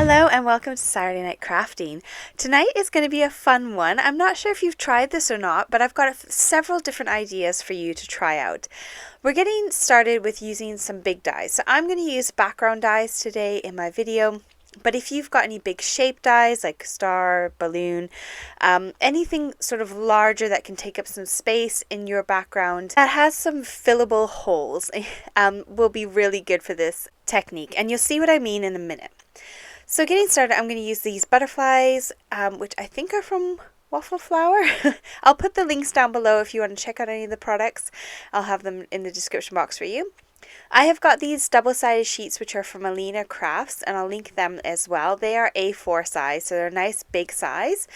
Hello and welcome to Saturday Night Crafting. Tonight is going to be a fun one. I'm not sure if you've tried this or not, but I've got several different ideas for you to try out. We're getting started with using some big dies. So I'm going to use background dies today in my video. But if you've got any big shape dies like star, balloon, anything sort of larger that can take up some space in your background that has some fillable holes will be really good for this technique. And you'll see what I mean in a minute. So getting started, I'm going to use these butterflies, which I think are from Waffle flower. I'll put the links down below if you want to check out any of the products. I'll have them in the description box for you. I have got these double-sided sheets which are from Alina Crafts, and I'll link them as well. They are A4 size, so they're a nice big size.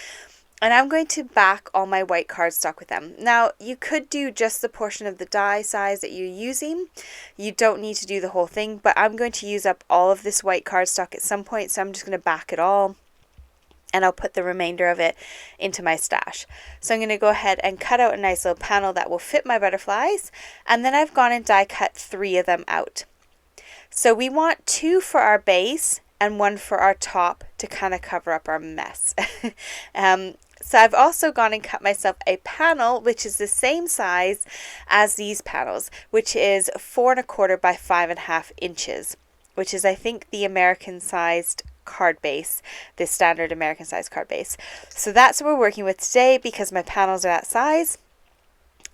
And I'm going to back all my white cardstock with them. Now, you could do just the portion of the die size that you're using. You don't need to do the whole thing, but I'm going to use up all of this white cardstock at some point, so I'm just going to back it all. And I'll put the remainder of it into my stash. So I'm going to go ahead and cut out a nice little panel that will fit my butterflies. And then I've gone and die cut 3 of them out. So we want 2 for our base and 1 for our top to kind of cover up our mess. So I've also gone and cut myself a panel which is the same size as these panels, which is 4 1/4 by 5.5 inches, which is I think the American sized card base, the standard American sized card base. So that's what we're working with today because my panels are that size.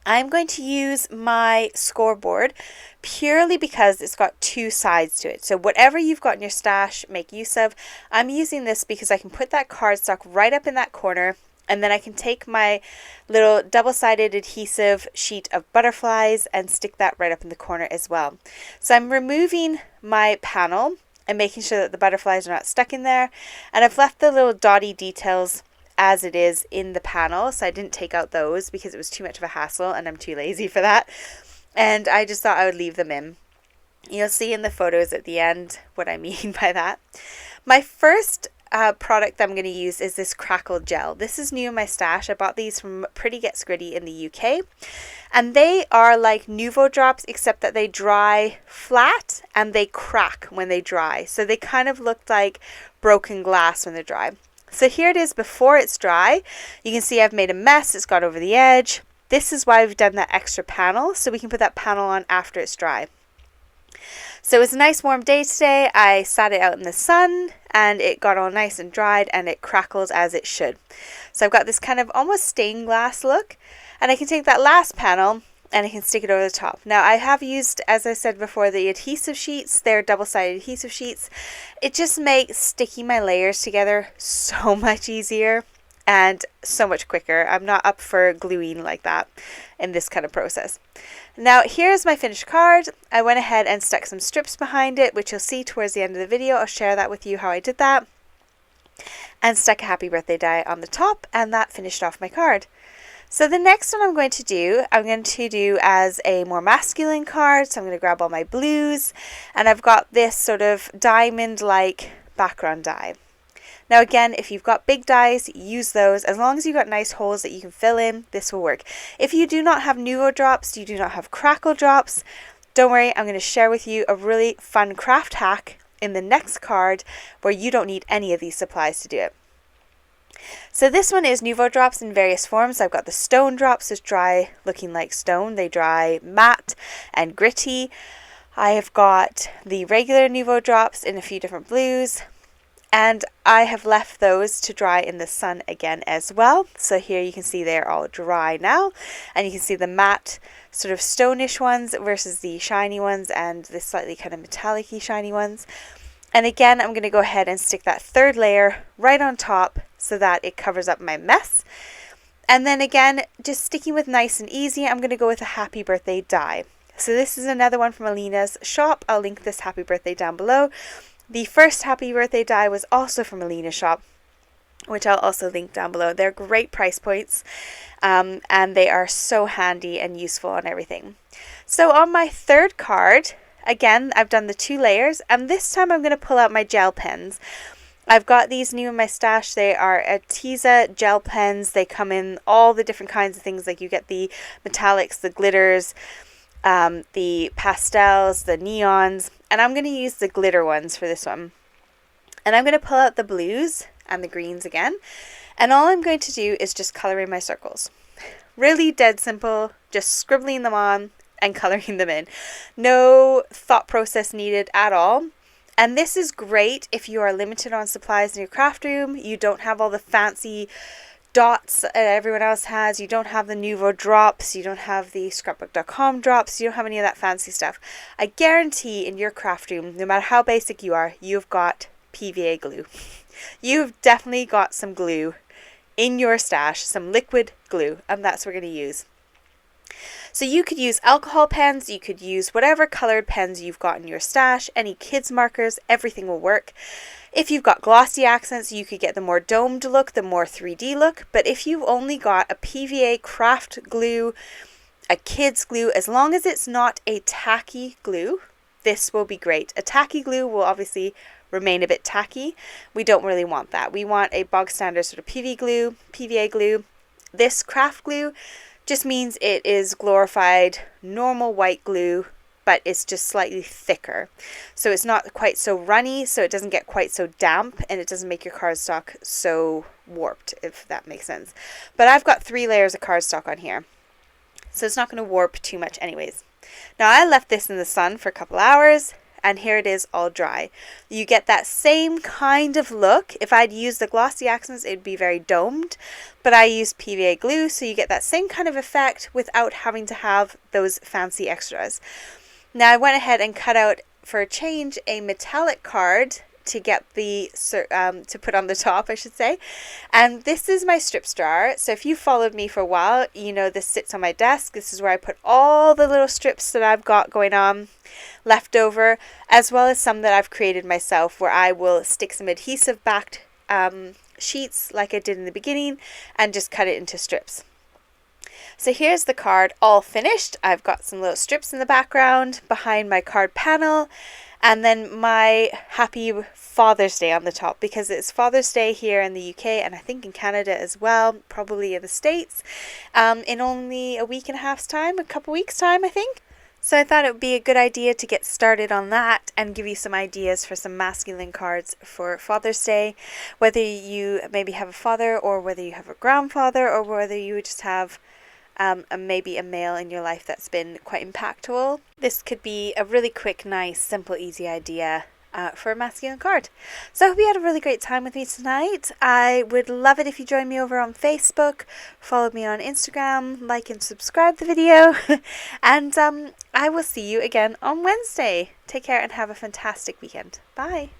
I'm going to use my scoreboard purely because it's got 2 sides to it. So whatever you've got in your stash, make use of. I'm using this because I can put that cardstock right up in that corner, and then I can take my little double-sided adhesive sheet of butterflies and stick that right up in the corner as well. So I'm removing my panel and making sure that the butterflies are not stuck in there. And I've left the little dotty details as it is in the panel, so I didn't take out those because it was too much of a hassle and I'm too lazy for that. And I just thought I would leave them in. You'll see in the photos at the end what I mean by that. My first product that I'm going to use is this crackle gel. This is new in my stash. I bought these from Pretty Gets Gritty in the UK. And they are like Nuvo drops except that they dry flat and they crack when they dry. So they kind of look like broken glass when they're dry. So here it is before it's dry. You can see I've made a mess. It's got over the edge. This is why we've done that extra panel, so we can put that panel on after it's dry. So it's a nice warm day today. I sat it out in the sun and it got all nice and dried and it crackles as it should. So I've got this kind of almost stained glass look, and I can take that last panel and I can stick it over the top. Now I have used, as I said before, the adhesive sheets. They're double-sided adhesive sheets. It just makes sticking my layers together so much easier and so much quicker. I'm not up for gluing like that in this kind of process. Now here's my finished card. I went ahead and stuck some strips behind it, which you'll see towards the end of the video. I'll share that with you how I did that. And stuck a happy birthday die on the top, and that finished off my card. So the next one I'm going to do as a more masculine card. So I'm going to grab all my blues, and I've got this sort of diamond-like background die. Now again, if you've got big dies, use those. As long as you've got nice holes that you can fill in, this will work. If you do not have Nuvo drops, you do not have crackle drops, don't worry, I'm going to share with you a really fun craft hack in the next card where you don't need any of these supplies to do it. So this one is Nuvo drops in various forms. I've got the stone drops, which dry looking like stone. They dry matte and gritty. I have got the regular Nuvo drops in a few different blues. And I have left those to dry in the sun again as well. So here you can see they're all dry now. And you can see the matte sort of stone-ish ones versus the shiny ones and the slightly kind of metallic-y shiny ones. And again, I'm going to go ahead and stick that third layer right on top so that it covers up my mess. And then again, just sticking with nice and easy, I'm going to go with a happy birthday die. So this is another one from Alina's shop. I'll link this happy birthday down below. The first happy birthday die was also from Alina's shop, which I'll also link down below. They're great price points, and they are so handy and useful on everything. So on my third card, again, I've done the 2 layers, and this time I'm going to pull out my gel pens. I've got these new in my stash. They are Arteza gel pens. They come in all the different kinds of things, like you get the metallics, the glitters, the pastels, the neons, and I'm going to use the glitter ones for this one. And I'm going to pull out the blues and the greens again. And all I'm going to do is just color in my circles. Really dead simple, just scribbling them on and coloring them in. No thought process needed at all. And this is great if you are limited on supplies in your craft room. You don't have all the fancy dots that everyone else has. You don't have the Nuvo drops. You don't have the scrapbook.com drops. You don't have any of that fancy stuff. I guarantee in your craft room, no matter how basic you are, you've got PVA glue. You've definitely got some glue in your stash, some liquid glue, and that's what we're going to use. So you could use alcohol pens, you could use whatever colored pens you've got in your stash, any kids markers, everything will work. If you've got glossy accents, you could get the more domed look, the more 3D look, but if you've only got a PVA craft glue, a kid's glue, as long as it's not a tacky glue, this will be great. A tacky glue will obviously remain a bit tacky. We don't really want that. We want a bog standard sort of PVA glue. This craft glue just means it is glorified normal white glue, but it's just slightly thicker. So it's not quite so runny, so it doesn't get quite so damp, and it doesn't make your cardstock so warped, if that makes sense. But I've got 3 layers of cardstock on here, so it's not going to warp too much anyways. Now I left this in the sun for a couple hours, and here it is all dry. You get that same kind of look. If I'd used the glossy accents, it'd be very domed, but I used PVA glue, so you get that same kind of effect without having to have those fancy extras. Now I went ahead and cut out, for a change, a metallic card to get the to put on the top, I should say. And this is my strips jar. So if you followed me for a while, you know this sits on my desk. This is where I put all the little strips that I've got going on left over, as well as some that I've created myself, where I will stick some adhesive backed sheets like I did in the beginning and just cut it into strips. So here's the card all finished. I've got some little strips in the background behind my card panel, and then my happy Father's Day on the top, because it's Father's Day here in the UK, and I think in Canada as well, probably in the States, in only a week and a half's time, a couple weeks time, I think. So I thought it would be a good idea to get started on that and give you some ideas for some masculine cards for Father's Day, whether you maybe have a father, or whether you have a grandfather, or whether you just have maybe a male in your life that's been quite impactful. This could be a really quick, nice, simple, easy idea for a masculine card. So I hope you had a really great time with me tonight. I would love it if you join me over on Facebook, follow me on Instagram, like and subscribe the video, and I will see you again on Wednesday. Take care and have a fantastic weekend. Bye.